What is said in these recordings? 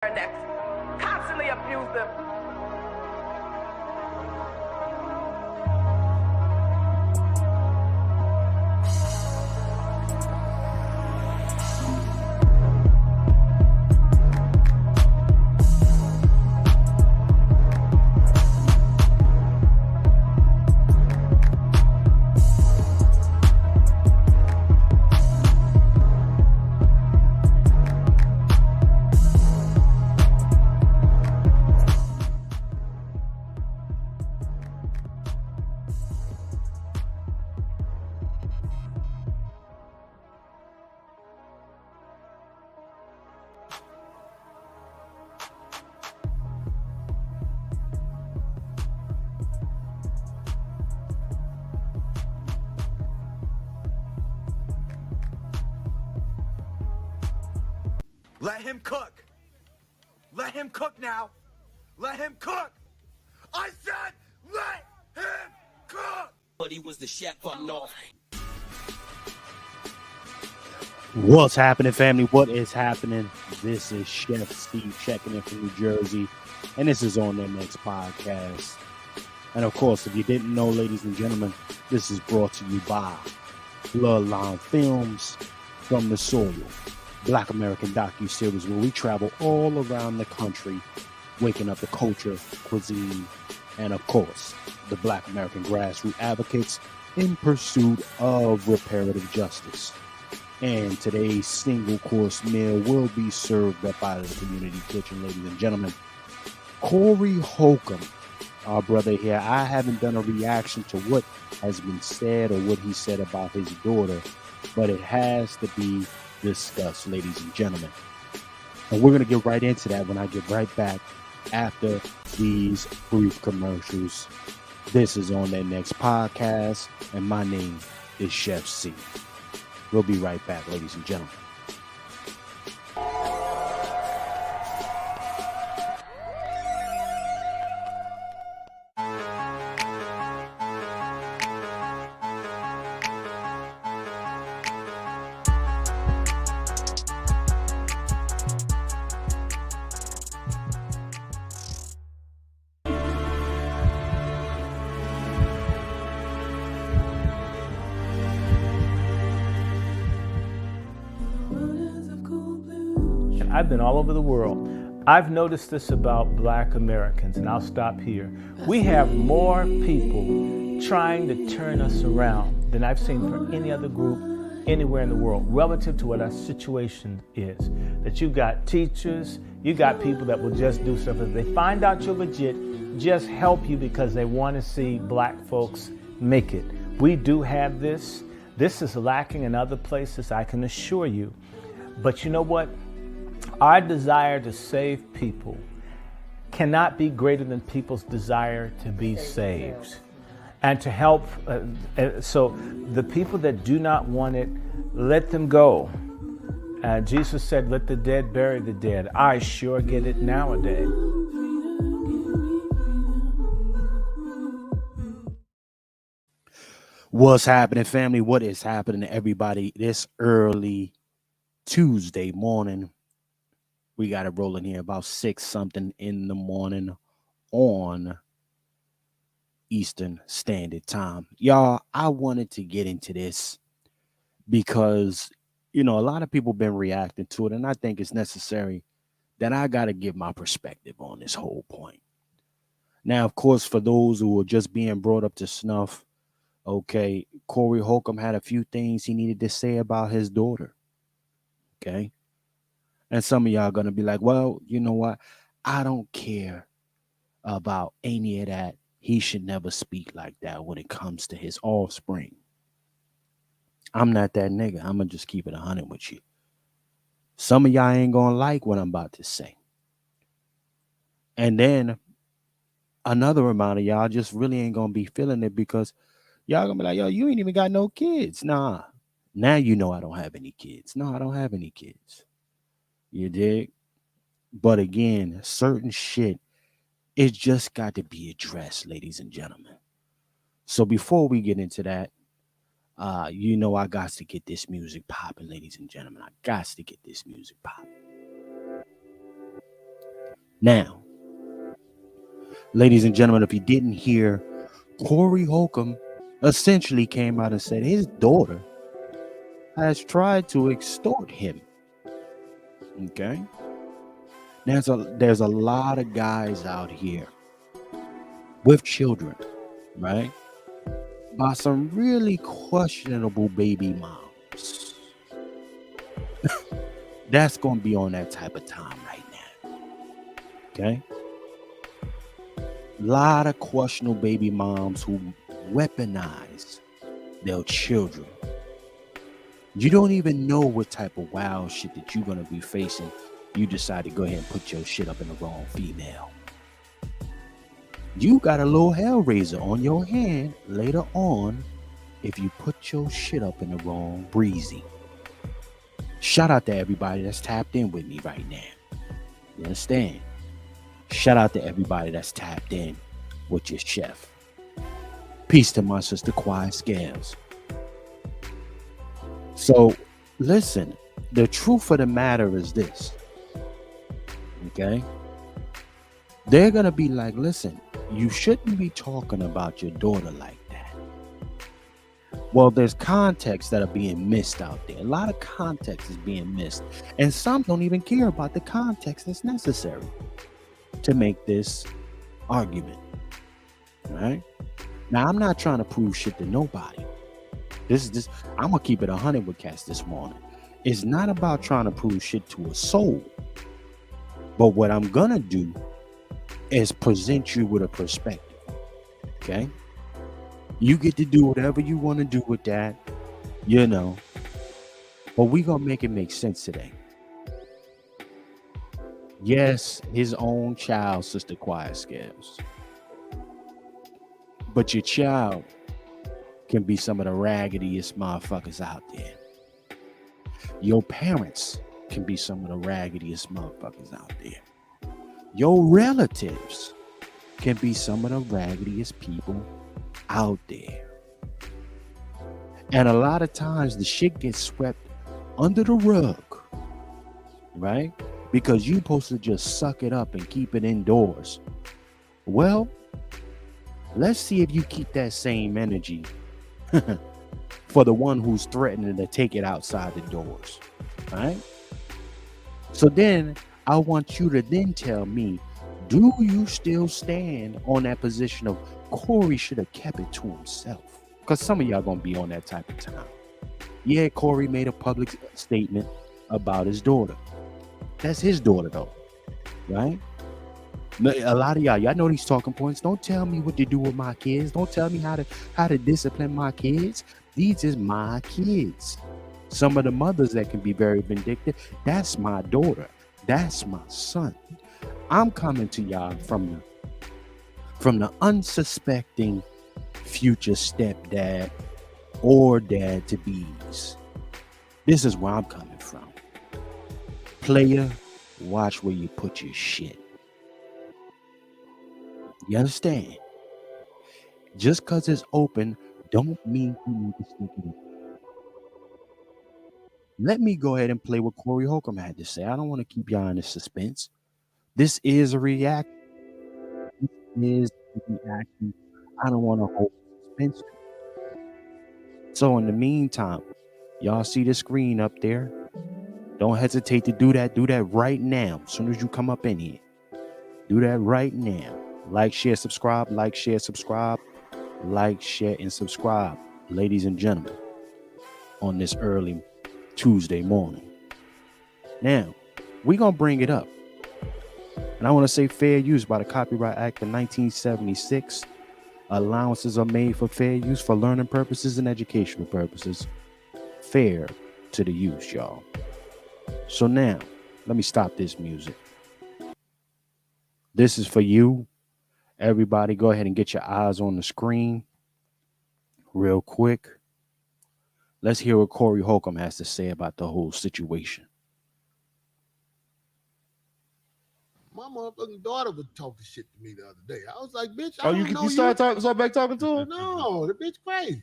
that constantly abuse them. Let him cook. Let him cook now. Let him cook. I said let him cook. But he was the chef up north. What's happening, family? What is happening? This is Chef Steve checking in from New Jersey, and this is On Their Next Podcast. And of course, if you didn't know, ladies and gentlemen, this is brought to you by Bloodline Films from the Soil, Black American docu-series where we travel all around the country, waking up the culture, cuisine, and of course, the Black American grassroots advocates in pursuit of reparative justice. And today's single course meal will be served up out of the community kitchen, ladies and gentlemen. Cory Holcomb, our brother here, I haven't done a reaction to what has been said or what he said about his daughter, but it has to be discussed, ladies and gentlemen. And we're going to get right into that when I get right back after these brief commercials. This is On Their Next Podcast, and my name is Chef C. We'll be right back, ladies and gentlemen. I've been all over the world. I've noticed this about Black Americans, and I'll stop here. We have more people trying to turn us around than I've seen for any other group anywhere in the world relative to what our situation is. That you've got teachers, you got people that will just do stuff. If they find out you're legit, just help you because they want to see Black folks make it. We do have this. This is lacking in other places, I can assure you. But you know what? Our desire to save people cannot be greater than people's desire to be saved and to help. So the people that do not want it, let them go. Jesus said, let the dead bury the dead. I sure get it nowadays. What's happening, family? What is happening to everybody this early Tuesday morning? We got it rolling here about 6 something in the morning on Eastern Standard Time. Y'all, I wanted to get into this because, you know, a lot of people been reacting to it, and I think it's necessary that I got to give my perspective on this whole point. Now, of course, for those who are just being brought up to snuff, okay, Cory Holcomb had a few things he needed to say about his daughter. Okay. And some of y'all are going to be like, well, you know what? I don't care about any of that. He should never speak like that when it comes to his offspring. I'm not that nigga. I'm going to just keep it 100 with you. Some of y'all ain't going to like what I'm about to say. And then another amount of y'all just really ain't going to be feeling it because y'all going to be like, yo, you ain't even got no kids. Nah. Now you know I don't have any kids. No, I don't have any kids. You dig? But again, certain shit, it just got to be addressed, ladies and gentlemen. So before we get into that, you know I got to get this music popping, ladies and gentlemen. I got to get this music popping. Now, ladies and gentlemen, if you didn't hear, Cory Holcomb essentially came out and said his daughter has tried to extort him. Okay? There's a lot of guys out here with children, right? By some really questionable baby moms. That's going to be on that type of time right now. Okay? A lot of questionable baby moms who weaponize their children. You don't even know what type of wild shit that you're going to be facing. You decide to go ahead and put your shit up in the wrong female. You got a little hellraiser on your hand later on if you put your shit up in the wrong breezy. Shout out to everybody that's tapped in with me right now. You understand? Shout out to everybody that's tapped in with your chef. Peace to my sister Quiet Scales. So, listen, the truth of the matter is this. Okay? They're going to be like, listen, you shouldn't be talking about your daughter like that. Well, there's context that are being missed out there. A lot of context is being missed. And some don't even care about the context that's necessary to make this argument. Right? Now, I'm not trying to prove shit to nobody. I'm going to keep it 100 with cats this morning. It's not about trying to prove shit to a soul. But what I'm going to do is present you with a perspective. Okay? You get to do whatever you want to do with that, you know. But we're going to make it make sense today. Yes, his own child, Sister Quiet Scales. But your child can be some of the raggediest motherfuckers out there. Your parents can be some of the raggediest motherfuckers out there. Your relatives can be some of the raggediest people out there. And a lot of times the shit gets swept under the rug, right? Because you're supposed to just suck it up and keep it indoors. Well, let's see if you keep that same energy for the one who's threatening to take it outside the doors, right? So then I want you to then tell me, do you still stand on that position of Cory should have kept it to himself? Because some of y'all gonna be on that type of time. Yeah, Cory made a public statement about his daughter. That's his daughter though, right? A lot of y'all know these talking points. Don't tell me what to do with my kids. Don't tell me how to discipline my kids. These is my kids. Some of the mothers that can be very vindictive, that's my daughter. That's my son. I'm coming to y'all from the unsuspecting future stepdad or dad to be's. This is where I'm coming from. Player, watch where you put your shit. You understand? Just because it's open don't mean you need to stick it in. Let me go ahead and play what Cory Holcomb had to say. I don't want to keep y'all in the suspense. This is a reaction. This is a reaction. I don't want to hold suspense. So in the meantime, y'all see the screen up there? Don't hesitate to do that. Do that right now. As soon as you come up in here. Do that right now. Like, share, subscribe. Like, share, subscribe. Like, share, and subscribe. Ladies and gentlemen, on this early Tuesday morning. Now, we're going to bring it up. And I want to say fair use by the Copyright Act of 1976. Allowances are made for fair use for learning purposes and educational purposes. Fair to the use, y'all. So now, let me stop this music. This is for you. Everybody, go ahead and get your eyes on the screen real quick. Let's hear what Cory Holcomb has to say about the whole situation. My motherfucking daughter was talking shit to me the other day. I was like, bitch, you started back talking to her? No, the bitch crazy.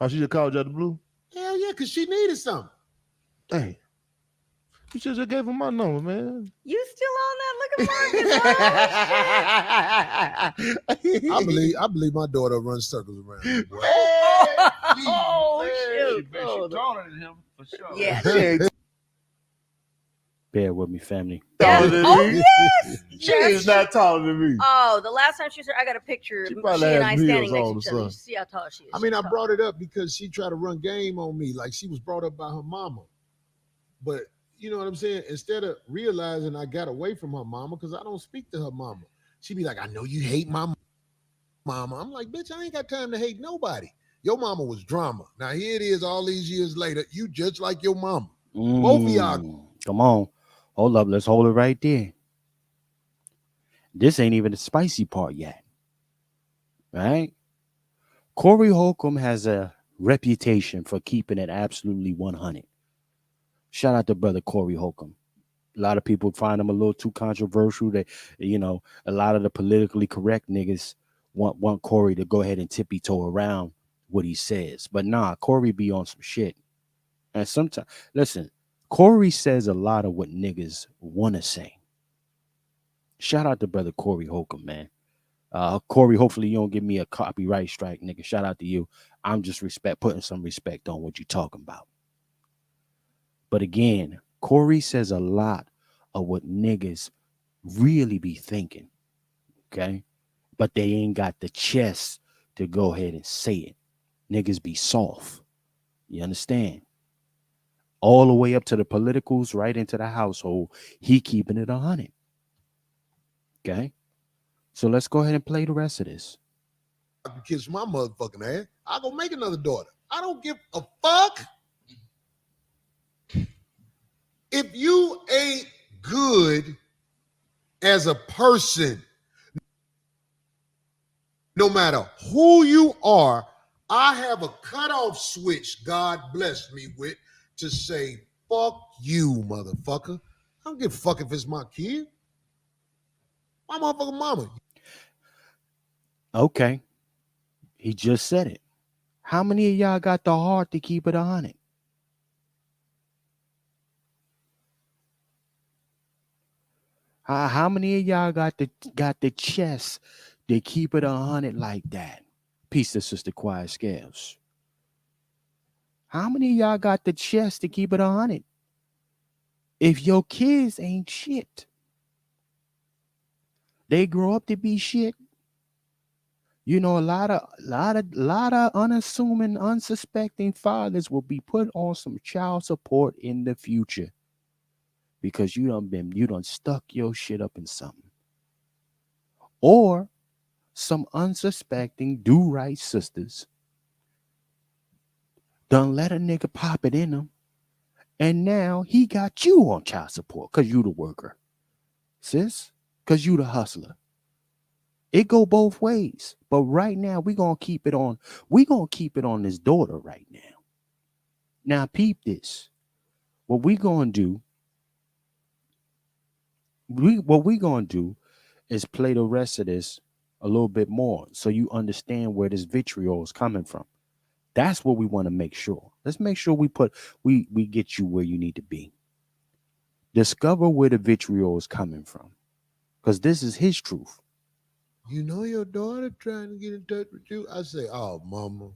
Oh, she just called you out of the blue? Hell yeah, because she needed something. Hey. You should have gave him my number, man. You still on that? Look at Marcus. I believe my daughter runs circles around me, boy. Oh, shoot. She taller than him for sure. Yeah. Bear with me, family. Taller than Oh, me. yes. She is not taller than me. Oh, the last time she was here, I got a picture. She She probably and has I meals standing next on to each or other. You something. see how tall she is. I mean, She's I tall. brought it up because she tried to run game on me, like she was brought up by her mama. But you know what I'm saying? Instead of realizing I got away from her mama, because I don't speak to her mama, she be like, I know you hate my mama. I'm like, bitch, I ain't got time to hate nobody. Your mama was drama. Now here it is all these years later. You just like your mama. Both of y'all. Come on. Hold up. Let's hold it right there. This ain't even the spicy part yet. Right? Cory Holcomb has a reputation for keeping it absolutely 100. Shout out to brother Cory Holcomb. A lot of people find him a little too controversial. That, you know, a lot of the politically correct niggas want Cory to go ahead and tippy-toe around what he says. But nah, Cory be on some shit. And sometimes, listen, Cory says a lot of what niggas want to say. Shout out to brother Cory Holcomb, man. Cory, hopefully you don't give me a copyright strike, nigga. Shout out to you. I'm just putting some respect on what you're talking about. But again, Cory says a lot of what niggas really be thinking, okay? But they ain't got the chest to go ahead and say it. Niggas be soft. You understand? All the way up to the politicals, right into the household. He keeping it 100. Okay? So let's go ahead and play the rest of this. I can kiss my motherfucking ass. I'll go make another daughter. I don't give a fuck. If you ain't good as a person, no matter who you are, I have a cutoff switch God blessed me with to say, fuck you, motherfucker. I don't give a fuck if it's my kid. My motherfucking mama. Okay. He just said it. How many of y'all got the heart to keep it 100? How many of y'all got the chest to keep it 100 like that? Peace to Sister Quiet Scales. How many of y'all got the chest to keep it 100? If your kids ain't shit, they grow up to be shit. You know, a lot of unassuming, unsuspecting fathers will be put on some child support in the future because you done stuck your shit up in something. Or some unsuspecting do-right sisters done let a nigga pop it in them, and now he got you on child support because you the worker, sis, because you the hustler. It go both ways. But right now, we're going to keep it on. We're going to keep it on this daughter right now. Now, peep this. What we going to do is play the rest of this a little bit more so you understand where this vitriol is coming from. That's what we want to make sure. Let's make sure we get you where you need to be. Discover where the vitriol is coming from, because this is his truth. You know your daughter trying to get in touch with you? I say, oh, mama,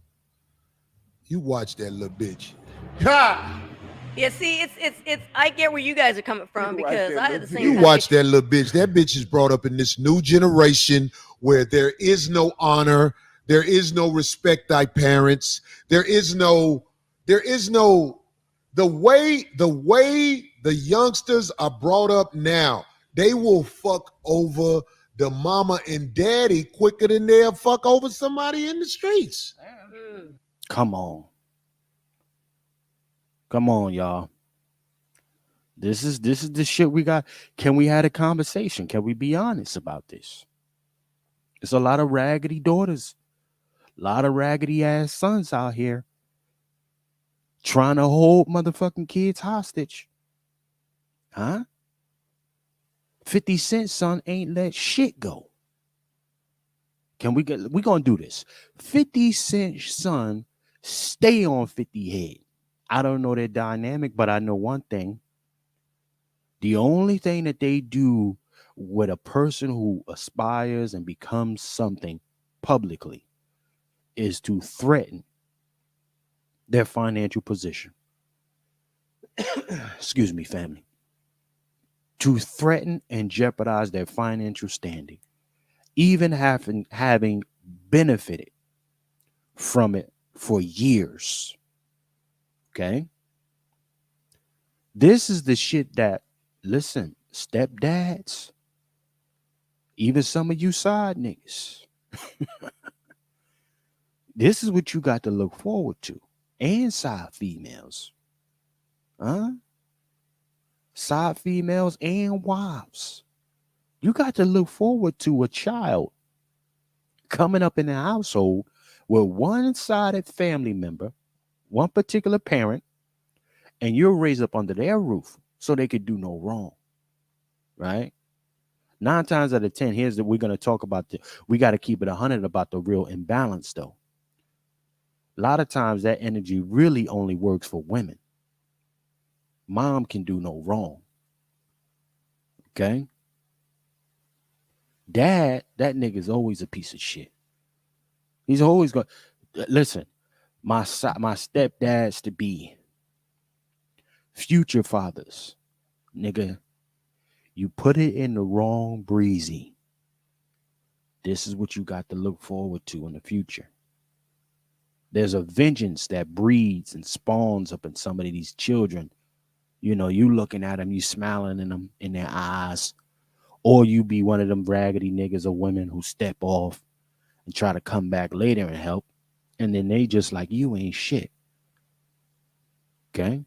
you watch that little bitch. Ha! Yeah, see, it's. I get where you guys are coming from because I had the same. You watch that little bitch. That bitch is brought up in this new generation where there is no honor, there is no respect thy parents, there is no the way the youngsters are brought up now. They will fuck over the mama and daddy quicker than they'll fuck over somebody in the streets. Come on, y'all. This is the shit we got. Can we have a conversation? Can we be honest about this? There's a lot of raggedy daughters, a lot of raggedy ass sons out here trying to hold motherfucking kids hostage. Huh? 50 Cent son ain't let shit go. We're gonna do this. 50 Cent son stay on 50 head. I don't know their dynamic, but I know one thing. The only thing that they do with a person who aspires and becomes something publicly is to threaten their financial position. Excuse me, family. To threaten and jeopardize their financial standing, even having benefited from it for years. Okay? This is the shit that, listen, stepdads, even some of you side niggas, this is what you got to look forward to. And side females. Huh? Side females and wives. You got to look forward to a child coming up in the household with one-sided family member, one particular parent, and you're raised up under their roof so they could do no wrong. Right? 9 times out of 10, here's that we're going to talk about. We got to keep it 100 about the real imbalance, though. A lot of times that energy really only works for women. Mom can do no wrong. Okay? Dad, that nigga's always a piece of shit. He's always going to listen. My stepdads to be, future fathers, nigga, you put it in the wrong breezy. This is what you got to look forward to in the future. There's a vengeance that breeds and spawns up in some of these children. You know, you looking at them, you smiling in their eyes, or you be one of them raggedy niggas or women who step off and try to come back later and help, and then they just like, you ain't shit. Okay?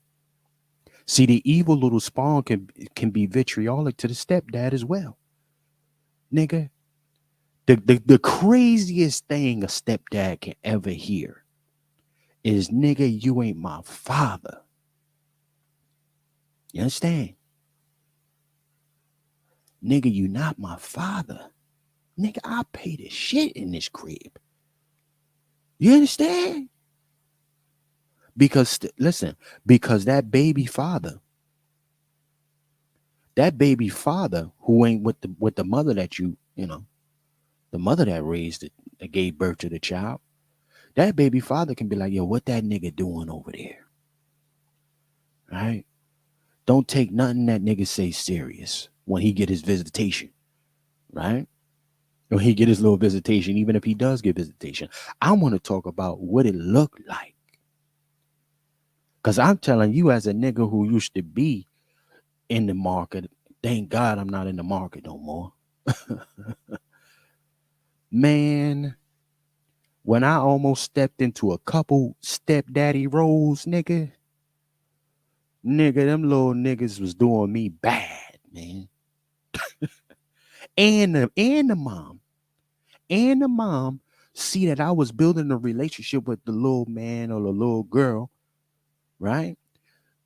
See, the evil little spawn can be vitriolic to the stepdad as well. Nigga, the craziest thing a stepdad can ever hear is, nigga, you ain't my father. You understand? Nigga, you not my father. Nigga, I pay the shit in this crib. You understand? Because listen, because that baby father who ain't with the mother that you know, the mother that raised it, that gave birth to the child, that baby father can be like, yo, what that nigga doing over there? Right? Don't take nothing that nigga say serious when he get his visitation. Right? When he get his little visitation, even if he does get visitation. I want to talk about what it looked like. Because I'm telling you, as a nigga who used to be in the market, thank God I'm not in the market no more. Man, when I almost stepped into a couple stepdaddy roles, nigga, them little niggas was doing me bad, man. and the mom see that I was building a relationship with the little man or the little girl, right?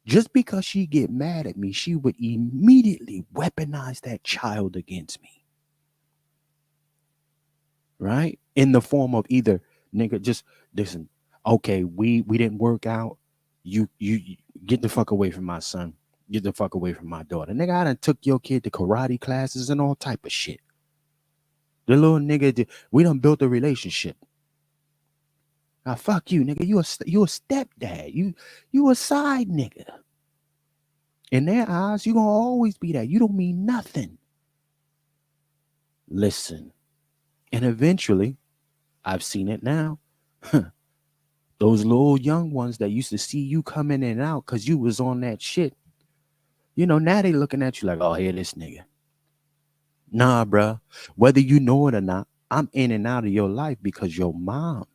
Just because she get mad at me, she would immediately weaponize that child against me. Right? In the form of either, nigga, just listen, okay, we didn't work out. You get the fuck away from my son. Get the fuck away from my daughter. Nigga, I done took your kid to karate classes and all type of shit. The little nigga, we done built a relationship. Now fuck you, nigga. You a stepdad. You a side nigga. In their eyes, you gonna always be that. You don't mean nothing. Listen. And eventually, I've seen it now. Those little young ones that used to see you come in and out because you was on that shit. You know, now they looking at you like, oh, here this nigga. Nah, bruh. Whether you know it or not, I'm in and out of your life because your mom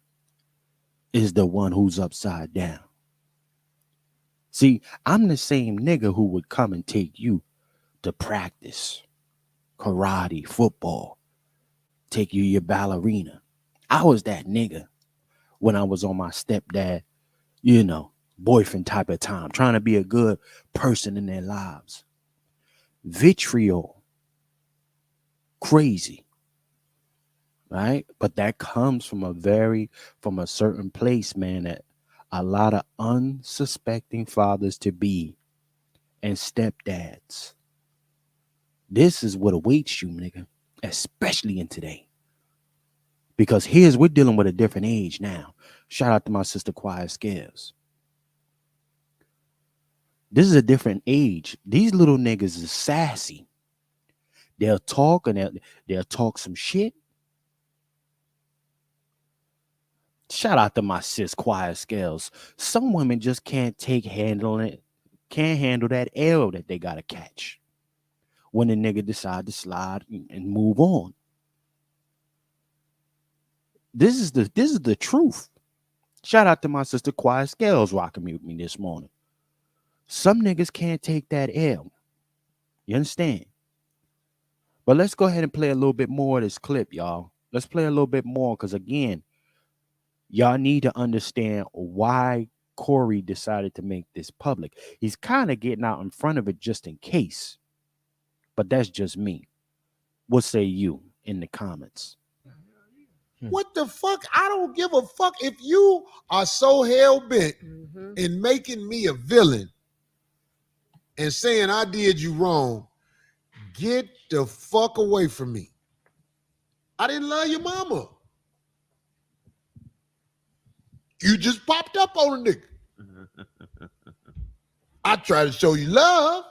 is the one who's upside down. See, I'm the same nigga who would come and take you to practice karate, football, take you your ballerina. I was that nigga when I was on my stepdad, you know, boyfriend type of time, trying to be a good person in their lives. Vitriol. Crazy. Right? But that comes from a certain place, man, that a lot of unsuspecting fathers to be and stepdads This is what awaits you, nigga, especially in today. Because we're dealing with a different age now. Shout out to my sister Quiet Scales. This is a different age. These little niggas is sassy. They'll talk and they'll talk some shit. Shout out to my sis Quiet Scales. Some women just can't handle that L that they gotta catch when a nigga decide to slide and move on. This is the truth. Shout out to my sister Quiet Scales rocking me with me this morning. Some niggas can't take that L. You understand? But let's go ahead and play a little bit more of this clip, y'all. Let's play a little bit more because, again, y'all need to understand why Cory decided to make this public. He's kind of getting out in front of it just in case. But that's just me. What say you in the comments? What the fuck? I don't give a fuck if you are so hell-bent in making me a villain and saying I did you wrong. Get the fuck away from me. I didn't love your mama. You just popped up on a nigga. I try to show you love.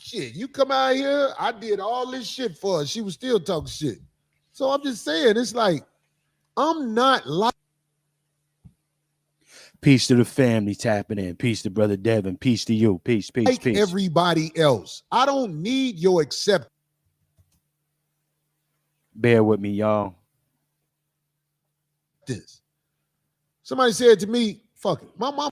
Shit, you come out here, I did all this shit for her. She was still talking shit. So I'm just saying, it's like, I'm not like. Peace to the family tapping in. Peace to Brother Devin. Peace to you. Peace, peace, Like peace. everybody else. I don't need your acceptance. Bear with me, y'all. Somebody said to me, fuck it. My mama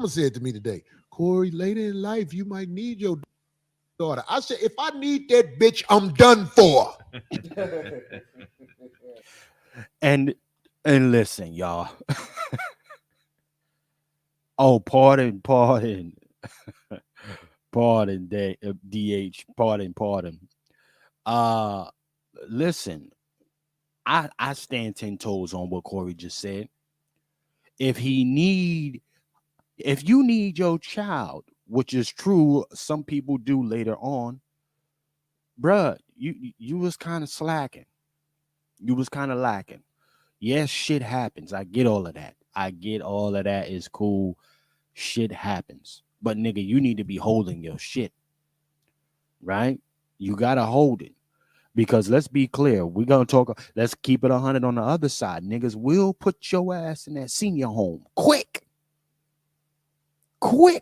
said to me today, Cory, later in life, you might need your daughter. I said, if I need that bitch, I'm done for. And listen, y'all. Oh, pardon. Pardon, DH. Pardon. Listen, I stand 10 toes on what Cory just said. If you need your child, which is true, some people do later on, bruh, you was kind of slacking. You was kind of lacking. Yes, shit happens. I get all of that. It's cool. Shit happens. But nigga, you need to be holding your shit. Right? You gotta hold it. Because let's be clear, let's keep it 100 on the other side. Niggas will put your ass in that senior home. Quick,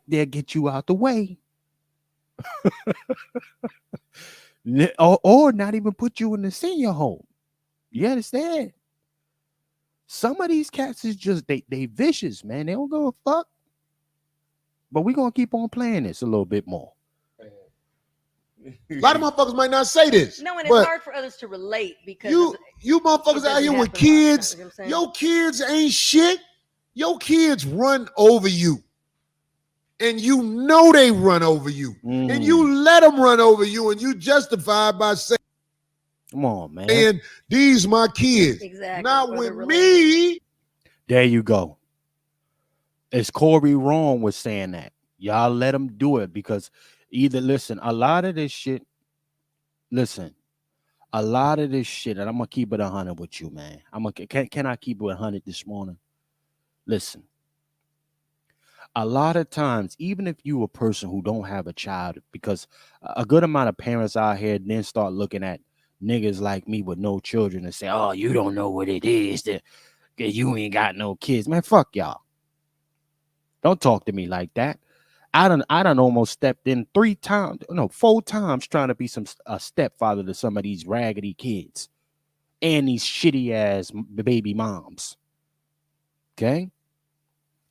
they'll get you out the way. or not even put you in the senior home. You understand? Some of these cats is just, they vicious, man. They don't give a fuck. But we're going to keep on playing this a little bit more. A lot of motherfuckers might not say this. No, and it's hard for others to relate because you motherfuckers out here with kids, your kids ain't shit. Your kids run over you. And you know they run over you. And you let them run over you and you justify by saying, come on, man. And these my kids. Exactly. Not with me. There you go. Is Cory wrong with saying that? Y'all let him do it because a lot of this shit, and I'm going to keep it 100 with you, man. Can I keep it 100 this morning? Listen, a lot of times, even if you a person who don't have a child, because a good amount of parents out here then start looking at niggas like me with no children and say, oh, you don't know what it is that you ain't got no kids. Man, fuck y'all. Don't talk to me like that. I done almost stepped in 4 times trying to be a stepfather to some of these raggedy kids and these shitty ass baby moms. Okay?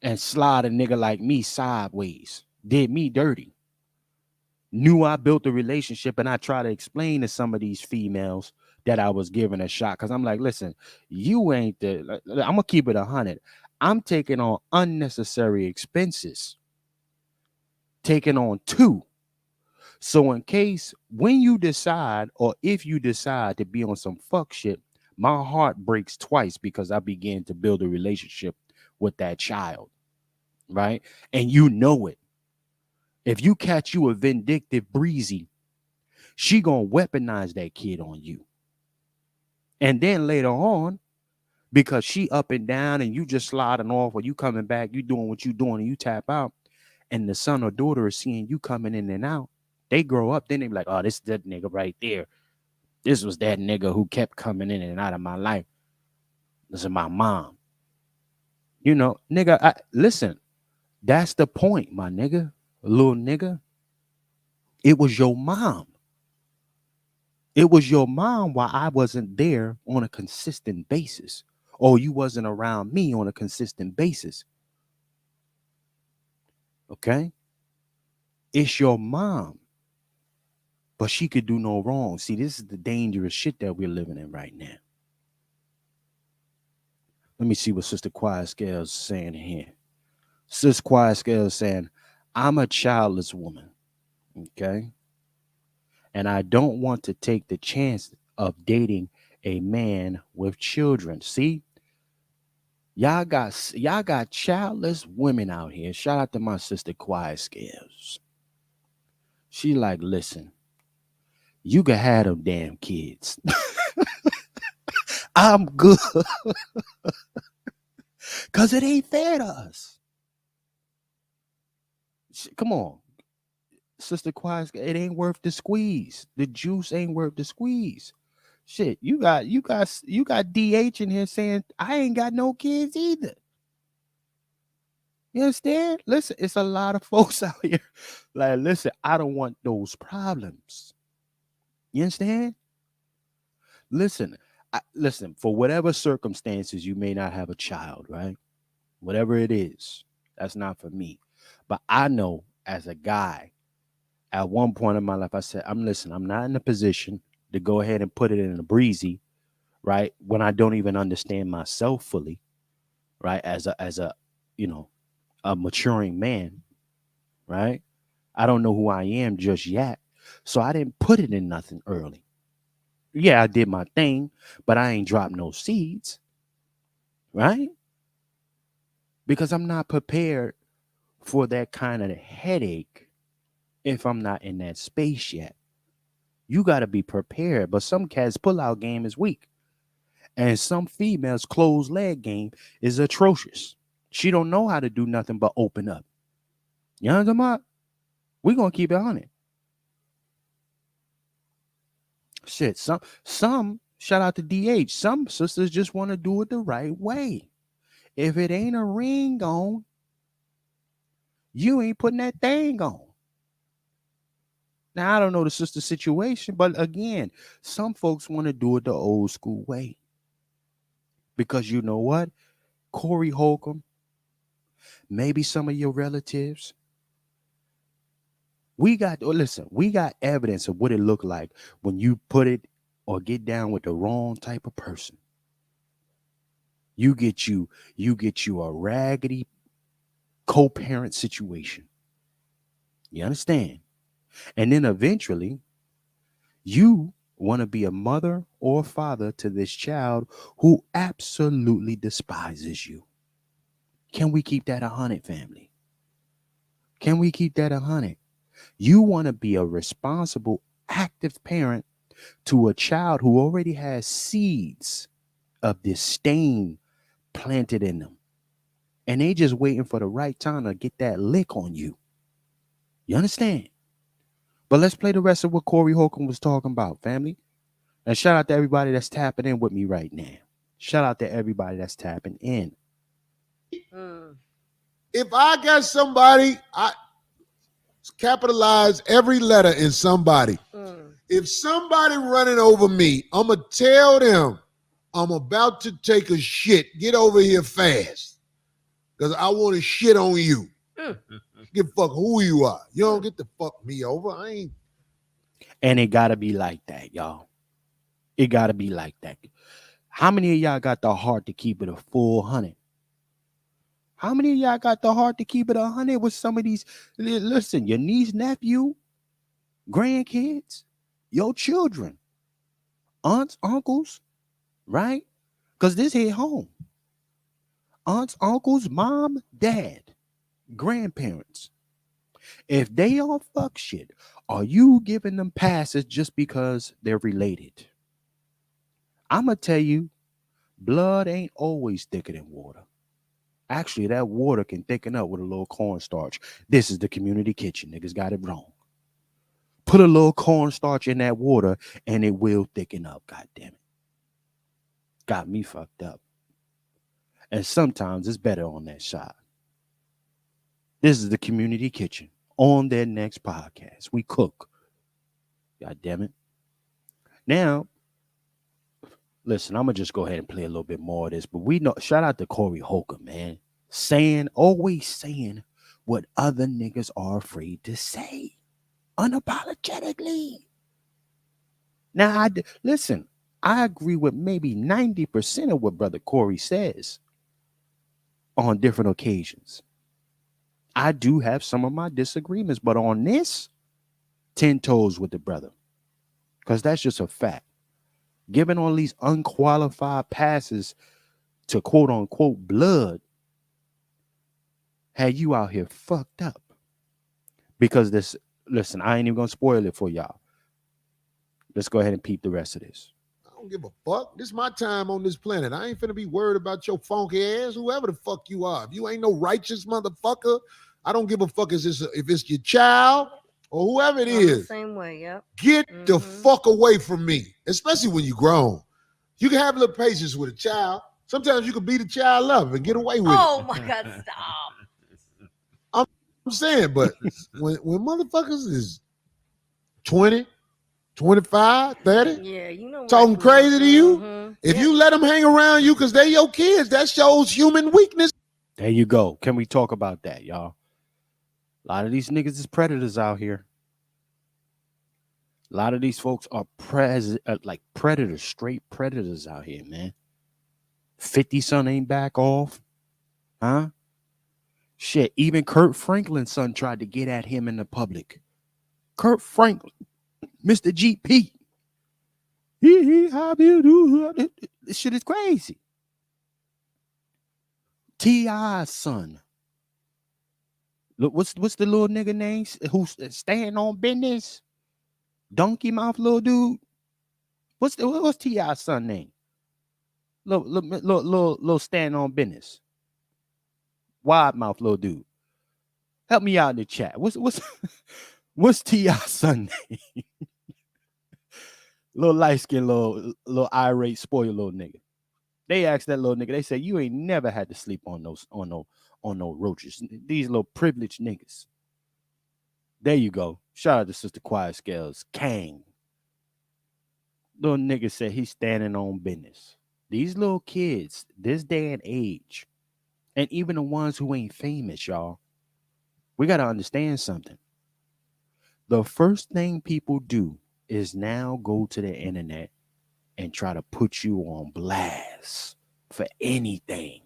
And slide a nigga like me sideways. Did me dirty. Knew I built a relationship and I try to explain to some of these females that I was giving a shot. Cause I'm like, listen, you ain't I'm gonna keep it 100. I'm taking on unnecessary expenses. Taking on 2. So in case when you decide or if you decide to be on some fuck shit, my heart breaks twice because I began to build a relationship with that child. Right? And you know it. If you catch you a vindictive breezy, she gonna weaponize that kid on you. And then later on, because she up and down and you just sliding off or you coming back, you doing what you doing and you tap out, and the son or daughter is seeing you coming in and out, they grow up, then they be like, oh, this is that nigga right there. This was that nigga who kept coming in and out of my life. This is my mom. You know, nigga, listen, that's the point, my nigga, little nigga. It was your mom. It was your mom while I wasn't there on a consistent basis. Or you wasn't around me on a consistent basis. Okay? It's your mom. But she could do no wrong. See, this is the dangerous shit that we're living in right now. Let me see what Sister Quiet Scales is saying here. Sister Quiet Scales saying, I'm a childless woman. Okay? And I don't want to take the chance of dating a man with children. See? Y'all got childless women out here. Shout out to my sister Quiet Scales. She like, listen, you can have them damn kids. I'm good. Because it ain't fair to us. Come on. Sister Quiet, it ain't worth the squeeze. The juice ain't worth the squeeze. Shit, you got DH in here saying, I ain't got no kids either. You understand? Listen, it's a lot of folks out here. Like, listen, I don't want those problems. You understand? Listen, listen, for whatever circumstances, you may not have a child, right? Whatever it is, that's not for me. But I know as a guy, at one point in my life, I said, I'm not in a position to go ahead and put it in a breezy, right? When I don't even understand myself fully, right? As a, you know, a maturing man, right? I don't know who I am just yet. So I didn't put it in nothing early. Yeah, I did my thing, but I ain't dropped no seeds, right? Because I'm not prepared for that kind of headache if I'm not in that space yet. You got to be prepared. But some cats' pull-out game is weak. And some females' closed leg game is atrocious. She don't know how to do nothing but open up. You know what I'm talking about? We're going to keep it on it. Shit, some, shout out to DH, some sisters just want to do it the right way. If it ain't a ring on, you ain't putting that thing on. Now, I don't know the sister situation, but again, some folks want to do it the old school way. Because you know what? Cory Holcomb, maybe some of your relatives, we got evidence of what it looked like when you put it or get down with the wrong type of person. You get you a raggedy co-parent situation. You understand? And then eventually you want to be a mother or father to this child who absolutely despises you. Can we keep that 100, family? Can we keep that 100? You want to be a responsible, active parent to a child who already has seeds of disdain planted in them. And they just waiting for the right time to get that lick on you. You understand? But let's play the rest of what Cory Holcomb was talking about, family. And shout out to everybody that's tapping in with me right now. Shout out to everybody that's tapping in. If I got somebody, I capitalize every letter in somebody. If somebody running over me, I'm going to tell them I'm about to take a shit. Get over here fast. Because I want to shit on you. Give a fuck who you are. You don't get to fuck me over. I ain't. And it got to be like that, y'all. It got to be like that. How many of y'all got the heart to keep it a full 100? How many of y'all got the heart to keep it 100 with some of these? Listen, your niece, nephew, grandkids, your children, aunts, uncles, right? Because this hit home. Aunts, uncles, mom, dad, grandparents. If they all fuck shit, are you giving them passes just because they're related? I'm going to tell you, blood ain't always thicker than water. Actually, that water can thicken up with a little cornstarch. This is the community kitchen. Niggas got it wrong. Put a little cornstarch in that water and it will thicken up. God damn it. Got me fucked up. And sometimes it's better on that side. This is the community kitchen. On their next podcast, we cook. God damn it. Now, listen, I'm going to just go ahead and play a little bit more of this. But we know, shout out to Cory Holcomb, man. Always saying what other niggas are afraid to say. Unapologetically. Now, listen, I agree with maybe 90% of what Brother Cory says on different occasions. I do have some of my disagreements, but on this, 10 toes with the brother. Because that's just a fact. Giving all these unqualified passes to quote unquote blood had you out here fucked up. Because this, listen, I ain't even gonna spoil it for y'all. Let's go ahead and peep the rest of this. I don't give a fuck. This is my time on this planet. I ain't finna be worried about your funky ass, whoever the fuck you are. If you ain't no righteous motherfucker, I don't give a fuck if it's your child or whoever it is. The same way, yep. Get the fuck away from me, especially when you're grown. You can have a little patience with a child. Sometimes you can beat a child up and get away with it. Oh my God, stop. I'm saying, but when motherfuckers is 20, 25, 30, yeah, you know, talking crazy to you, if you let them hang around you because they're your kids, that shows human weakness. There you go. Can we talk about that, y'all? A lot of these niggas is predators out here. A lot of these folks are like predators, straight predators out here, man. 50 son ain't back off. Huh? Shit, even Kurt Franklin's son tried to get at him in the public. Kurt Franklin, Mr. GP. How you do? This shit is crazy. T.I.'s son. Look, what's the little nigga name who's staying on business? Donkey mouth little dude. What's T.I.'s son name? Little stand on business. Wide mouth little dude. Help me out in the chat. What's T.I.'s son name? Little light skinned little irate spoiled little nigga. They asked that little nigga. They said you ain't never had to sleep on no roaches. These little privileged niggas. There you go. Shout out to Sister Quiet Scales. Kang. Little nigga said he's standing on business. These little kids, this day and age, and even the ones who ain't famous, y'all, we got to understand something. The first thing people do is now go to the internet and try to put you on blast for anything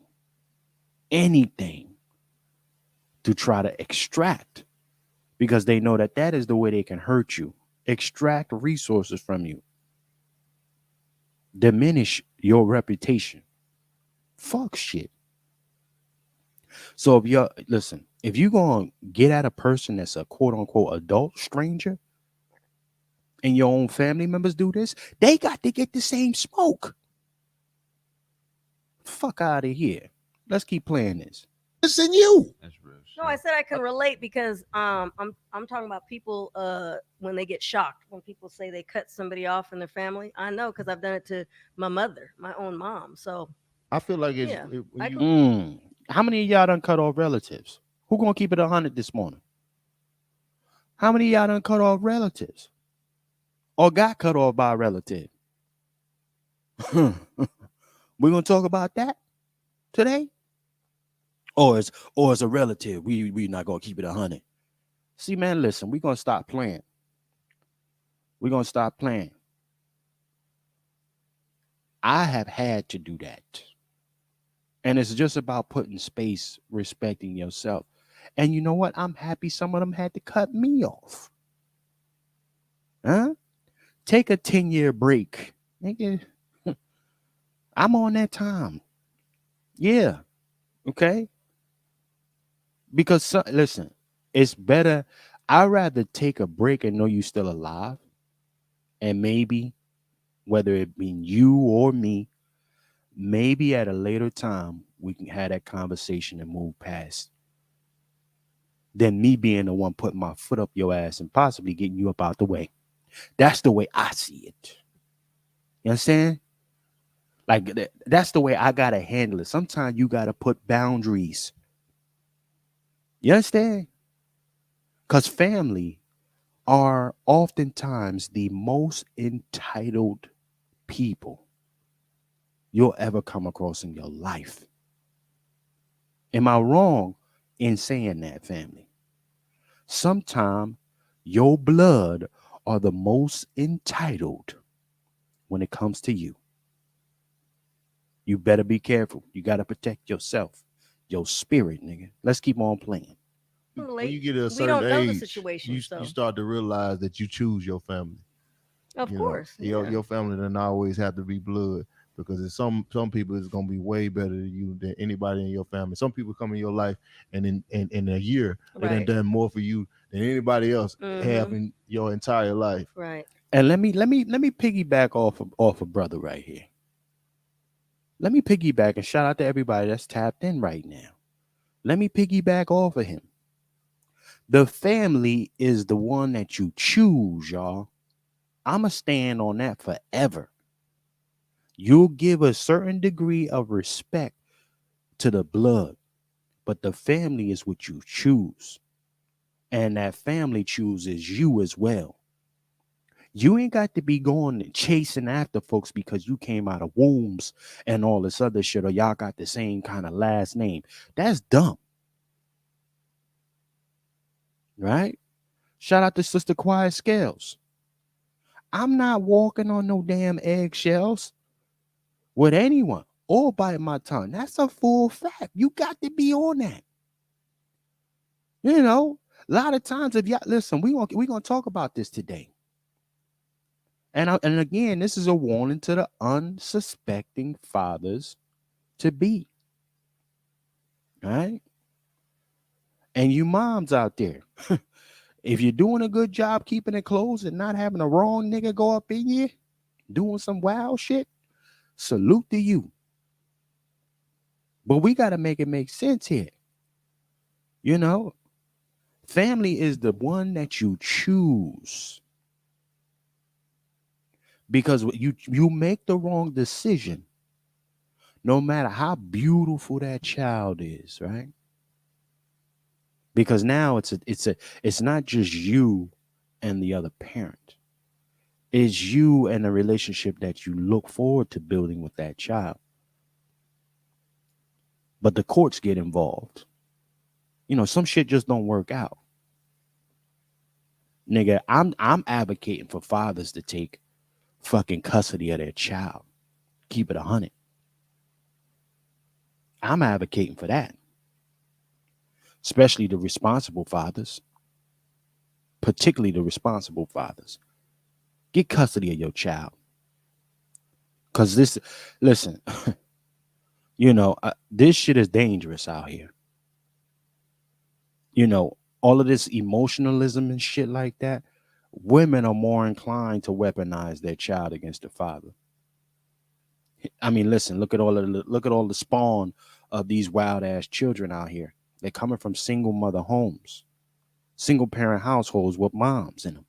to try to extract, because they know that is the way they can hurt you, extract resources from you, diminish your reputation. Fuck shit. So if you're going to get at a person that's a quote unquote adult stranger, and your own family members do this, they got to get the same smoke. Fuck out of here. Let's keep playing this. Listen, you. That's real shit. No, I said I can relate because I'm talking about people when they get shocked, when people say they cut somebody off in their family. I know because I've done it to my mother, my own mom. So I feel like it's yeah, How many of y'all done cut off relatives? Who gonna keep it 100 this morning? How many of y'all done cut off relatives? Or got cut off by a relative? We're gonna talk about that today? Or it's a relative. We not gonna keep it 100. See, man, listen, we're gonna stop playing. We're gonna stop playing. I have had to do that. And it's just about putting space, respecting yourself. And you know what? I'm happy some of them had to cut me off. Huh? Take a 10-year break. Nigga, I'm on that time. Yeah. Okay? Because, listen, It's better. I'd rather take a break and know you still alive, and maybe whether it be you or me, maybe at a later time we can have that conversation and move past than me being the one putting my foot up your ass and possibly getting you up out the way. That's the way I see it. You understand? Like that's the way I gotta handle it. Sometimes you gotta put boundaries. You understand? Because family are oftentimes the most entitled people you'll ever come across in your life. Am I wrong in saying that, family? Sometimes your blood are the most entitled when it comes to you. You better be careful. You got to protect yourself, your spirit, nigga. Let's keep on playing. When you get to a We certain don't know the age, situation, you so start to realize that you choose your family. of You course, know, yeah. your family doesn't always have to be blood, because it's some people is gonna be way better than you than anybody in your family. Some people come in your life and in a year they done Right. done more for you than anybody else have Mhm. in your entire life. Right. And let me piggyback off a brother right here. Let me piggyback and shout out to everybody that's tapped in right now. Let me piggyback off of him. The family is the one that you choose, y'all. I'ma stand on that forever. You'll give a certain degree of respect to the blood, but the family is what you choose. And that family chooses you as well. You ain't got to be going and chasing after folks because you came out of wombs and all this other shit, or y'all got the same kind of last name. That's dumb. Right? Shout out to Sister Quiet Scales. I'm not walking on no damn eggshells with anyone or biting my tongue. That's a full fact. You got to be on that. You know, a lot of times if y'all listen, we gonna talk about this today. And again, this is a warning to the unsuspecting fathers to be. Right? And you moms out there, if you're doing a good job keeping it closed and not having a wrong nigga go up in you, doing some wild shit, salute to you. But we got to make it make sense here. You know, family is the one that you choose. Because you make the wrong decision, no matter how beautiful that child is, right? Because now it's not just you and the other parent. It's you and the relationship that you look forward to building with that child. But the courts get involved. You know, some shit just don't work out. Nigga, I'm advocating for fathers to take fucking custody of their child. Keep it 100. I'm advocating for that. Especially the responsible fathers. Particularly the responsible fathers. Get custody of your child. Because listen, you know, this shit is dangerous out here. You know, all of this emotionalism and shit like that, women are more inclined to weaponize their child against the father. I mean, listen, look at all the spawn of these wild ass children out here. They're coming from single mother homes, single parent households with moms in them.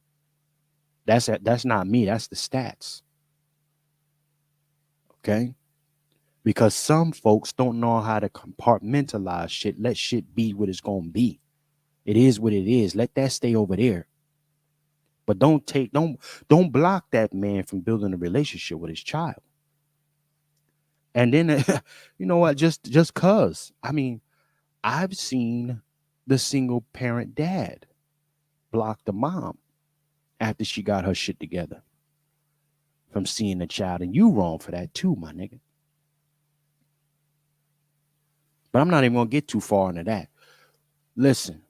That's not me. That's the stats. Okay, because some folks don't know how to compartmentalize shit. Let shit be what it's gonna be. It is what it is. Let that stay over there. But don't block that man from building a relationship with his child. And then you know what? Just cause. I mean, I've seen the single parent dad block the mom after she got her shit together from seeing the child. And you wrong for that too, my nigga. But I'm not even gonna get too far into that. Listen,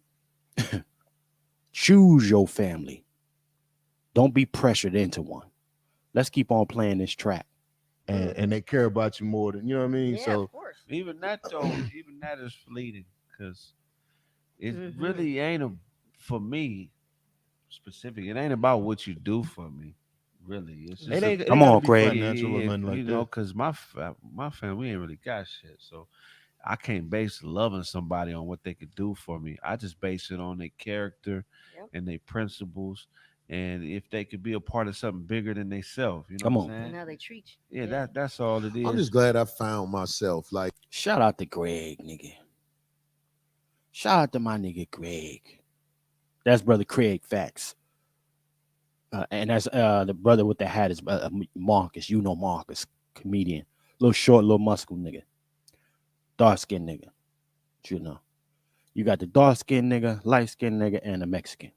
choose your family. Don't be pressured into one. Let's keep on playing this track. And they care about you more than, you know what I mean? Yeah, So of course. Even that though, even that is fleeting, because It Mhm. really ain't for me specific. It ain't about what you do for me. Really, it's It just ain't, it Come ain't got to on, be Craig. financial or nothing like you know, that. because my family, we ain't really got shit. So I can't base loving somebody on what they could do for me. I just base it on their character Yep. and their principles, and if they could be a part of something bigger than themselves. You know Come what on. I'm And saying? how they treat you. Yeah, Yeah. that's all it I'm is. just glad I found myself. Like, Shout out to Greg, nigga. Shout out to my nigga Greg. That's brother Craig Facts. And that's the brother with the hat is Marcus. You know Marcus, comedian. Little short, little muscle nigga. Dark skinned nigga. You know. You got the dark skinned nigga, light skinned nigga, and a Mexican.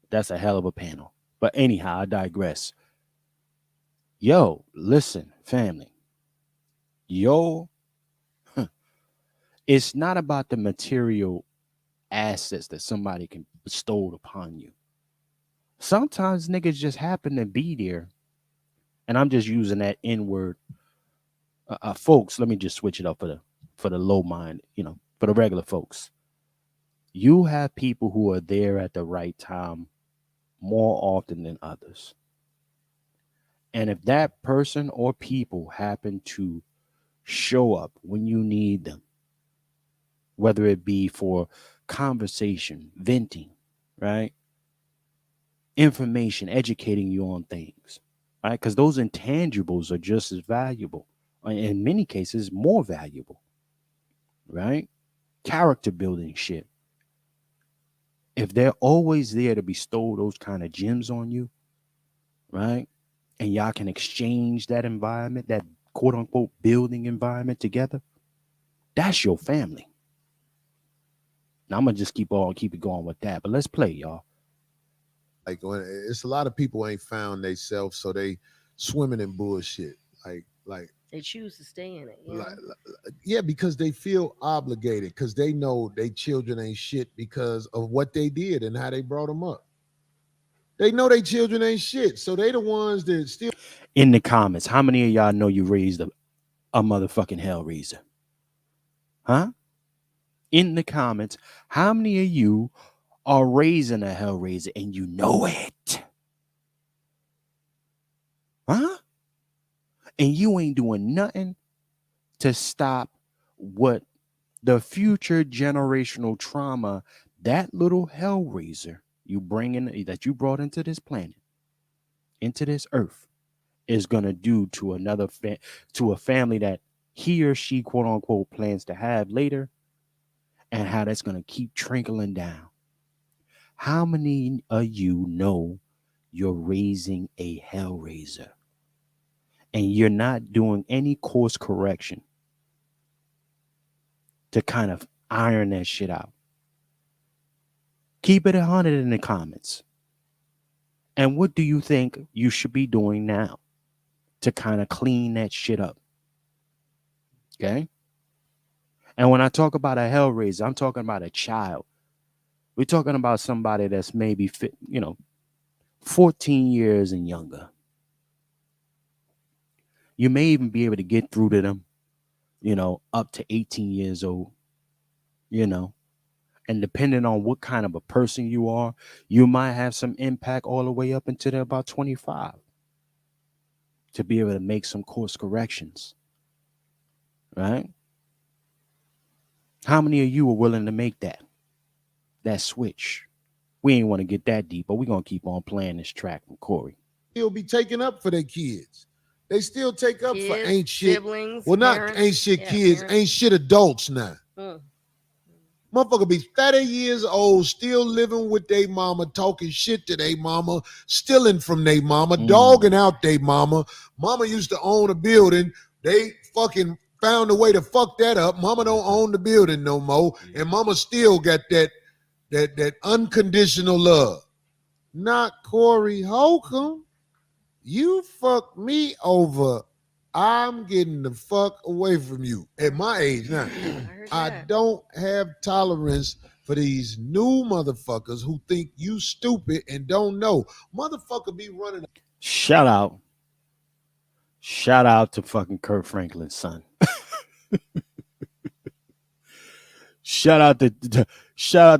That's a hell of a panel. But anyhow, I digress. Yo, listen, family. Yo, it's not about the material assets that somebody can bestow upon you. Sometimes niggas just happen to be there, and I'm just using that N word. Folks, let me just switch it up for the low mind, for the regular folks. You have people who are there at the right time more often than others. And if that person or people happen to show up when you need them, whether it be for conversation, venting, right? Information, educating you on things, right? Because those intangibles are just as valuable, in many cases, more valuable, right? Character building shit. If they're always there to bestow those kind of gems on you, right? And y'all can exchange that environment, that quote unquote building environment together, that's your family. Now I'm gonna just keep it going with that. But let's play, y'all. when it's a lot of people ain't found themselves, so they swimming in bullshit. Like They choose to stay in it. yeah, because they feel obligated because they know they children ain't shit because of what they did and how they brought them up. They know they children ain't shit, so they the ones that still. In the comments, how many of y'all know you raised a motherfucking hellraiser? Huh? In the comments, how many of you are raising a hellraiser and you know it? Huh? And you ain't doing nothing to stop what the future generational trauma that little hellraiser that you brought into this planet, into this earth, is gonna do to to a family that he or she quote unquote plans to have later, and how that's gonna keep trickling down. How many of you know you're raising a hellraiser and you're not doing any course correction to kind of iron that shit out? Keep it 100 in the comments. And what do you think you should be doing now to kind of clean that shit up? Okay. And when I talk about a hellraiser, I'm talking about a child. We're talking about somebody that's maybe 14 years and younger. You may even be able to get through to them, up to 18 years old, and depending on what kind of a person you are, you might have some impact all the way up until they're about 25 to be able to make some course corrections, right? How many of you are willing to make that switch? We ain't want to get that deep, but we're going to keep on playing this track from Cory. Still be taking up for their kids. They still take up for Kids, ain't shit. siblings, Well, not parents. ain't shit Yeah, kids, parents. ain't shit adults now. Mm. Motherfucker be 30 years old, still living with their mama, talking shit to their mama, stealing from their mama, dogging out their mama. Mama used to own a building. They fucking found a way to fuck that up. Mama don't own the building no more. And mama still got that unconditional love. Not Cory Holcomb. You fuck me over. I'm getting the fuck away from you at my age now. I don't have tolerance for these new motherfuckers who think you stupid and don't know. Motherfucker be running. Shout out to fucking Kurt Franklin's son. Shout out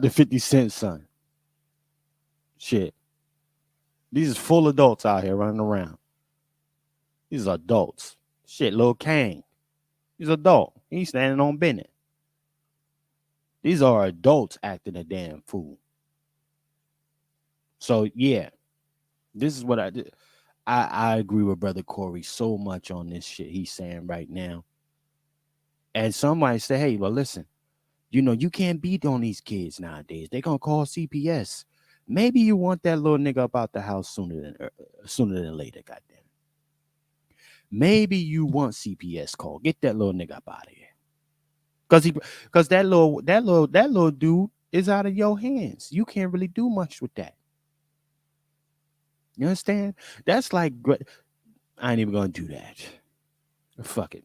to 50 Cent, son. Shit. These is full adults out here running around. These are adults. Shit, Lil Kang. He's an adult. He's standing on business. These are adults acting a damn fool. So yeah, this is what I did. I agree with Brother Cory so much on this shit he's saying right now. And somebody say, hey, well, listen, you can't beat on these kids nowadays. They're gonna call CPS. Maybe you want that little nigga up out the house sooner than later, goddamn. Maybe you want CPS call. Get that little nigga up out of here. Cause that little dude is out of your hands. You can't really do much with that. You understand? That's like, I ain't even gonna do that. Fuck it.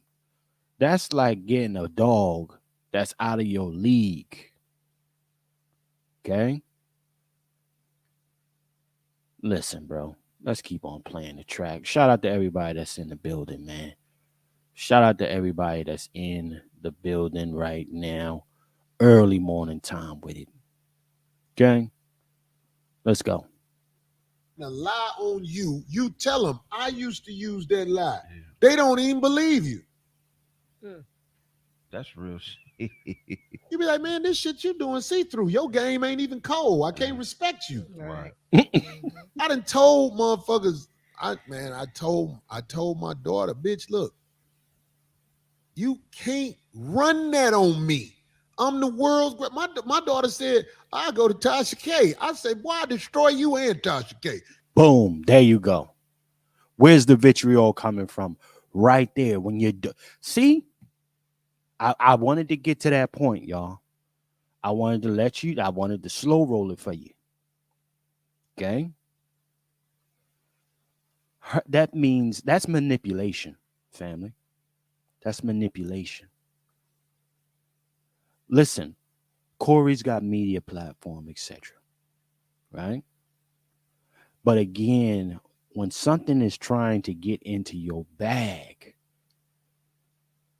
That's like getting a dog that's out of your league. Okay? Listen, bro. Let's keep on playing the track. Shout out to everybody that's in the building, man. Shout out to everybody that's in the building right now. Early morning time with it. Okay? Let's go. A lie on you. You tell them, I used to use that lie. Yeah. They don't even believe you. That's real shit. You be like, man, this shit you doing see-through. Your game ain't even cold. I can't respect you. Right. I done told motherfuckers, I told my daughter, bitch, look, you can't run that on me. I'm the world's great. My daughter said, I go to Tasha K. I said, boy, I destroy you and Tasha K. Boom. There you go. Where's the vitriol coming from? Right there. When you see, I wanted to get to that point, y'all. I wanted to slow roll it for you. Okay? That means that's manipulation, family. That's manipulation. Listen, Cory's got media platform, etc. Right? But again, when something is trying to get into your bag,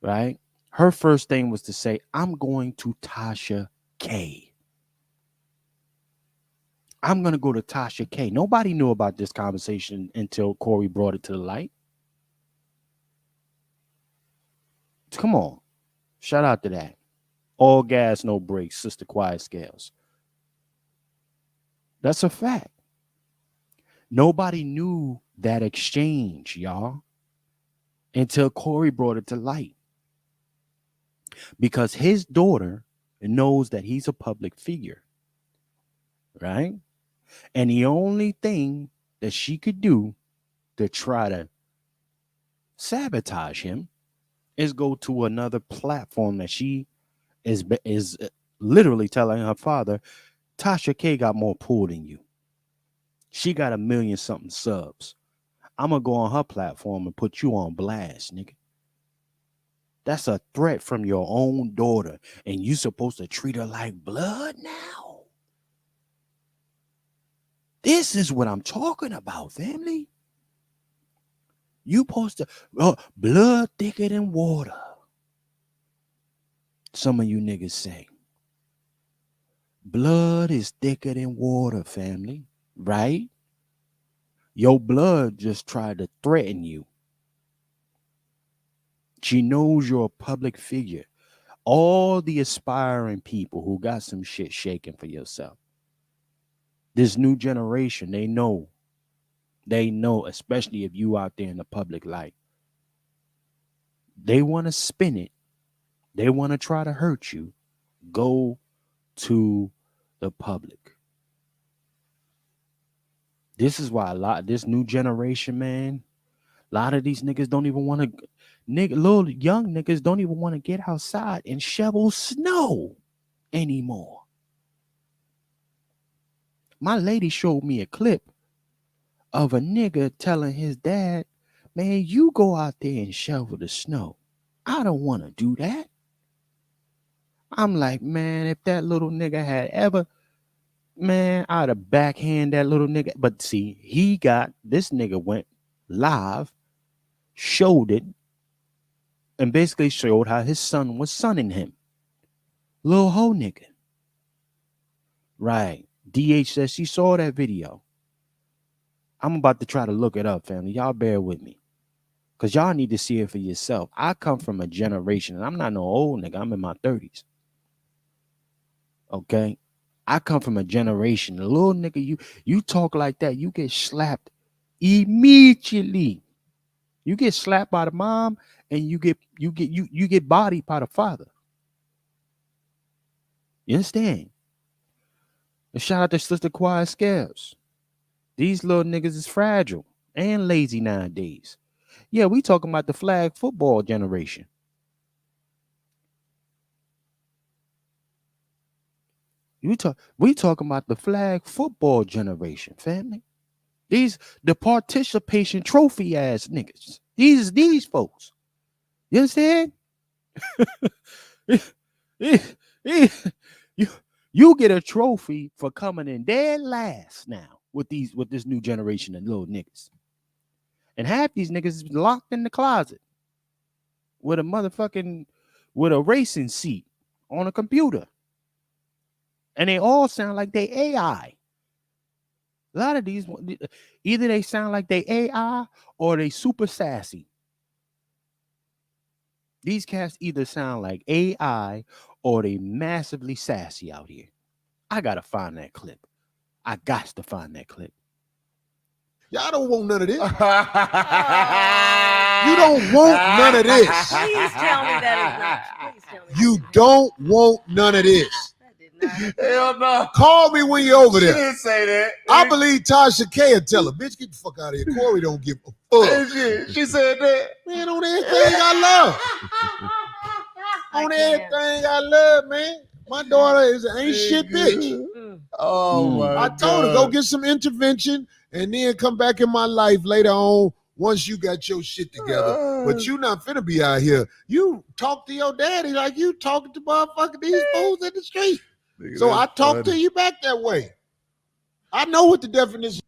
right? Her first thing was to say, I'm going to Tasha K. I'm going to go to Tasha K. Nobody knew about this conversation until Cory brought it to the light. Come on. Shout out to that. All gas, no brakes, Sister Quiet Scales. That's a fact. Nobody knew that exchange, y'all, until Cory brought it to light. Because his daughter knows that he's a public figure, right? And the only thing that she could do to try to sabotage him is go to another platform that she is literally telling her father, Tasha K got more pull than you. She got 1 million something subs. I'm going to go on her platform and put you on blast, nigga. That's a threat from your own daughter, and you supposed to treat her like blood now? This is what I'm talking about, family. You supposed to, blood thicker than water. Some of you niggas say. Blood is thicker than water, family, right? Your blood just tried to threaten you. She knows you're a public figure. All the aspiring people who got some shit shaking for yourself. This new generation, they know, especially if you out there in the public light. They want to spin it. They want to try to hurt you. Go to the public. This is why this new generation, man, a lot of these niggas don't even want to, little young niggas don't even want to get outside and shovel snow anymore. My lady showed me a clip of a nigga telling his dad, man, you go out there and shovel the snow. I don't want to do that. I'm like, man, if that little nigga had ever, man, I'd have backhand that little nigga. But see, this nigga went live, showed it, and basically showed how his son was sunning him. Little hoe nigga. Right. DH says she saw that video. I'm about to try to look it up, family. Y'all bear with me. Because y'all need to see it for yourself. I come from a generation, and I'm not no old nigga. I'm in my 30s. Okay? I come from a generation. The little nigga, you talk like that, you get slapped immediately. You get slapped by the mom, and you get bodied by the father. You understand? And shout out to Sister Quiet Scales. These little niggas is fragile and lazy nowadays. Yeah, we talking about the flag football generation. We talking about the flag football generation, family. These the participation trophy ass niggas. These folks. You understand? you you get a trophy for coming in dead last now with this new generation of little niggas. And half these niggas is locked in the closet with a racing seat on a computer. And they all sound like they AI. A lot of these, either they sound like they AI or they super sassy. These cats either sound like AI or they massively sassy out here. I gotta find that clip. I got to find that clip. Y'all don't want none of this. You don't want none of this. Please tell me that is not. Please tell me. You don't want none of this. Hell no. Call me when you're over She there. didn't say that. I believe Tasha K will tell her, bitch, get the fuck out of here. Cory don't give a fuck. She said that. Man, on everything I love. On everything I love, man. My daughter ain't shit bitch. Oh my I told her, go get some intervention and then come back in my life later on once you got your shit together. But you not finna be out here. You talk to your daddy like you talking to motherfucking these fools in the street. So I talk to you back that way. I know what the definition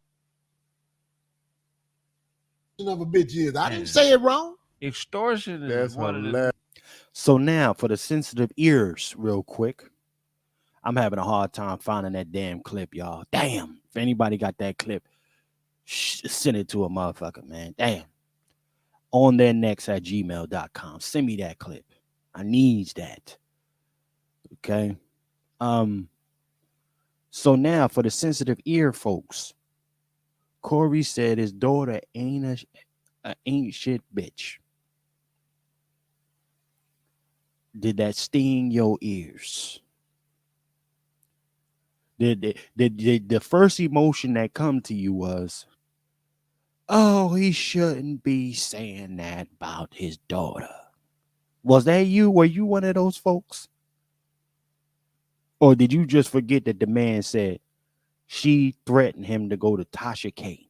of a bitch is. I didn't say it wrong. Extortion is one of the. So now for the sensitive ears, real quick. I'm having a hard time finding that damn clip, y'all. Damn. If anybody got that clip, send it to a motherfucker, man. Damn. On their necks at gmail.com. Send me that clip. I needs that. Okay. So now for the sensitive ear folks, Cory said his daughter ain't ain't shit bitch. Did that sting your ears? The first emotion that come to you was, oh, he shouldn't be saying that about his daughter. Was that you? Were you one of those folks? Or did you just forget that the man said she threatened him to go to Tasha K?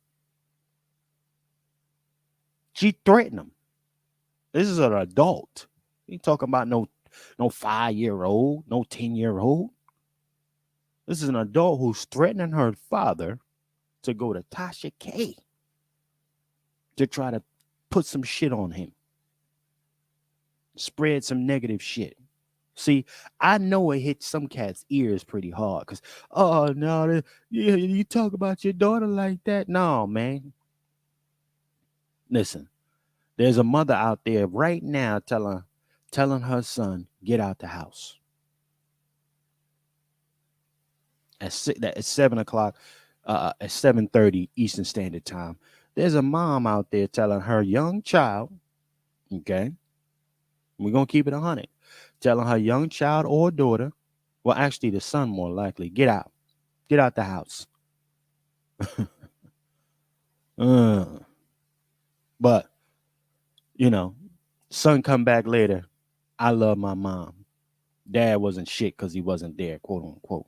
She threatened him. This is an adult. You talking about no 5-year-old, no 10-year-old. This is an adult who's threatening her father to go to Tasha K to try to put some shit on him. Spread some negative shit. See, I know it hit some cats' ears pretty hard because, oh, no, you talk about your daughter like that. No, man. Listen, there's a mother out there right now telling her son, get out the house. At 7 o'clock, at 7:30 Eastern Standard Time. There's a mom out there telling her young child, okay, we're going to keep it 100, telling her young child or daughter, well, actually the son more likely, get out the house. But, son come back later, I love my mom. Dad wasn't shit because he wasn't there, quote unquote.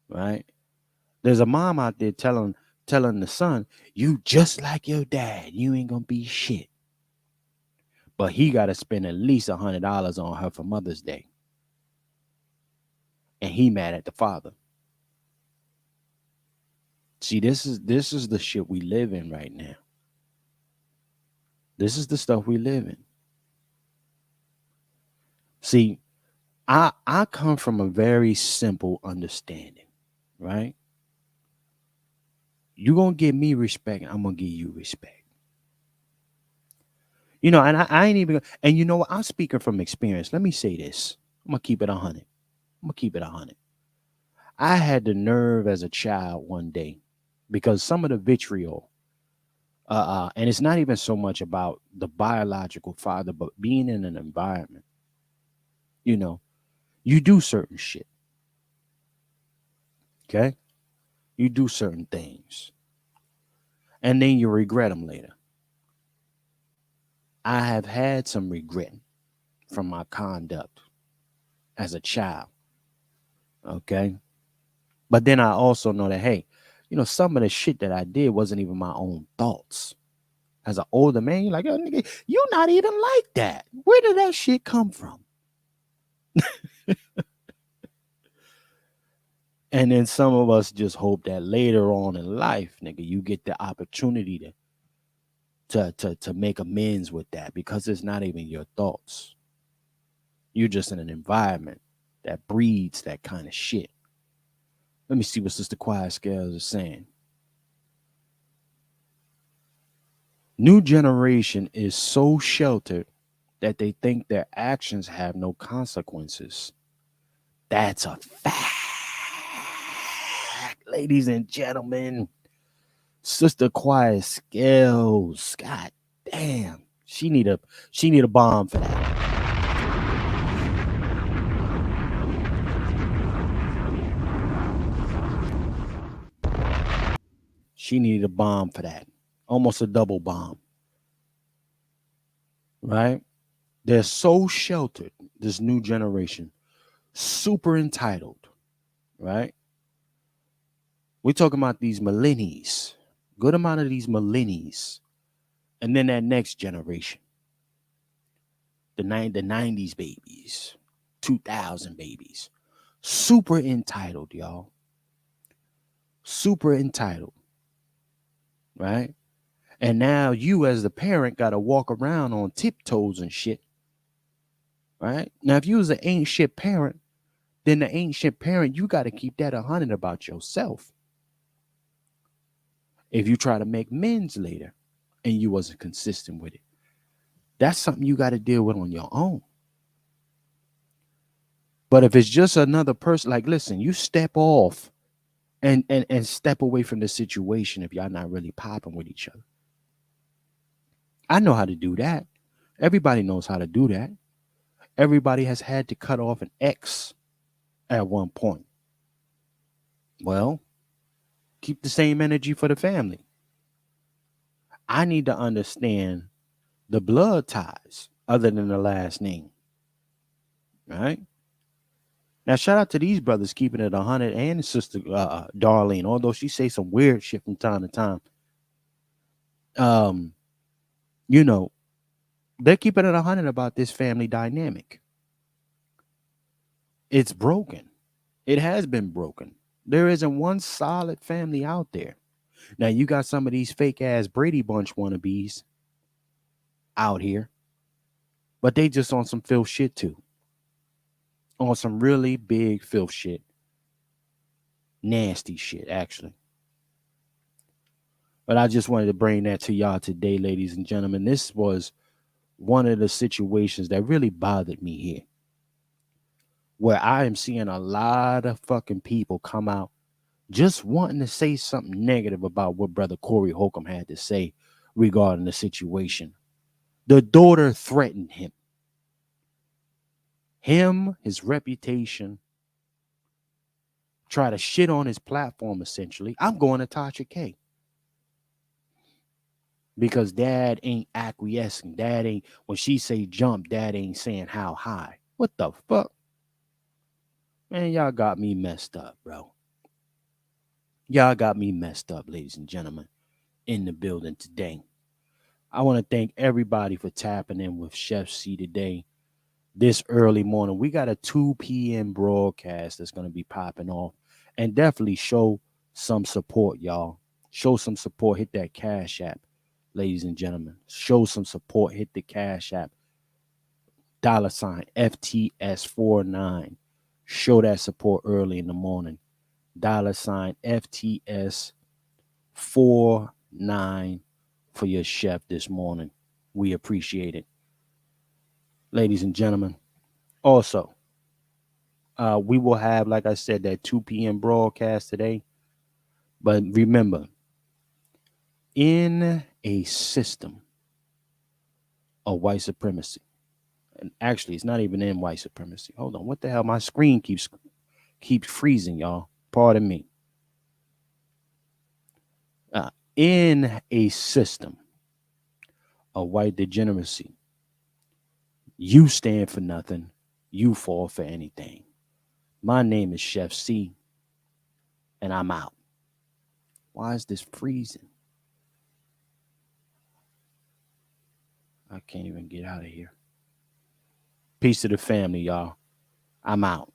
Right? There's a mom out there telling the son, you just like your dad. You ain't gonna be shit. But he got to spend at least $100 on her for Mother's Day. And he mad at the father. See, this is the shit we live in right now. This is the stuff we live in. See, I come from a very simple understanding, right? You're gonna give me respect, and I'm gonna give you respect. And I ain't even, and you know what? I'm speaking from experience. Let me say this. I'm gonna keep it 100. I'm gonna keep it 100. I had the nerve as a child one day because some of the vitriol, and it's not even so much about the biological father, but being in an environment, you know, you do certain shit, okay? You do certain things, and then you regret them later. I have had some regret from my conduct as a child, okay? But then I also know that, hey, some of the shit that I did wasn't even my own thoughts. As an older man, you're like, yo, nigga, you're not even like that. Where did that shit come from? And then some of us just hope that later on in life, nigga, you get the opportunity to make amends with that because it's not even your thoughts. You're just in an environment that breeds that kind of shit. Let me see what Sister Quiet Scales is saying. New generation is so sheltered that they think their actions have no consequences. That's a fact, ladies and gentlemen. Sister Quiet Scales, god damn, she need a bomb for that. She needed a bomb for that. Almost a double bomb. Right? They're so sheltered, this new generation, super entitled, right? We're talking about these millennials, good amount of these millennials, and then that next generation, the 90s babies, 2000 babies, super entitled, y'all. Super entitled, right? And now you as the parent got to walk around on tiptoes and shit, right? Now, if you was an ancient parent, then the ancient parent, you got to keep that 100 about yourself. If you try to make amends later and you wasn't consistent with it, that's something you got to deal with on your own. But if it's just another person, like, listen, you step off and step away from the situation if y'all not really popping with each other. I know how to do that. Everybody knows how to do that. Everybody has had to cut off an ex at one point. Well, keep the same energy for the family. I need to understand the blood ties other than the last name. Right? Now, shout out to these brothers keeping it 100 and Sister Darlene, although she say some weird shit from time to time. You know, they're keeping it 100 about this family dynamic. It's broken. It has been broken. There isn't one solid family out there. Now, you got some of these fake ass Brady Bunch wannabes out here, but they just on some filth shit too. On some really big filth shit. Nasty shit, actually. But I just wanted to bring that to y'all today, ladies and gentlemen. This was one of the situations that really bothered me here, where I am seeing a lot of fucking people come out just wanting to say something negative about what Brother Cory Holcomb had to say regarding the situation. The daughter threatened him. His reputation, try to shit on his platform, essentially. I'm going to Tasha K. Because dad ain't acquiescing. Dad ain't, when she say jump, dad ain't saying how high. What the fuck? Man, y'all got me messed up, bro. Y'all got me messed up, ladies and gentlemen, in the building today. I want to thank everybody for tapping in with Chef C today. This early morning, we got a 2 p.m. broadcast that's going to be popping off. And definitely show some support, y'all. Show some support. Hit that Cash App, ladies and gentlemen. Show some support. Hit the Cash App. $ FTS49. Show that support early in the morning. $ FTS49 for your chef this morning. We appreciate it. Ladies and gentlemen, also, we will have, like I said, that 2 p.m. broadcast today. But remember, in a system of white supremacy, and actually, it's not even in white supremacy. Hold on, what the hell? My screen keeps freezing, y'all. Pardon me. In a system of white degeneracy, you stand for nothing, you fall for anything. My name is Chef C, and I'm out. Why is this freezing? I can't even get out of here. Peace to the family, y'all. I'm out.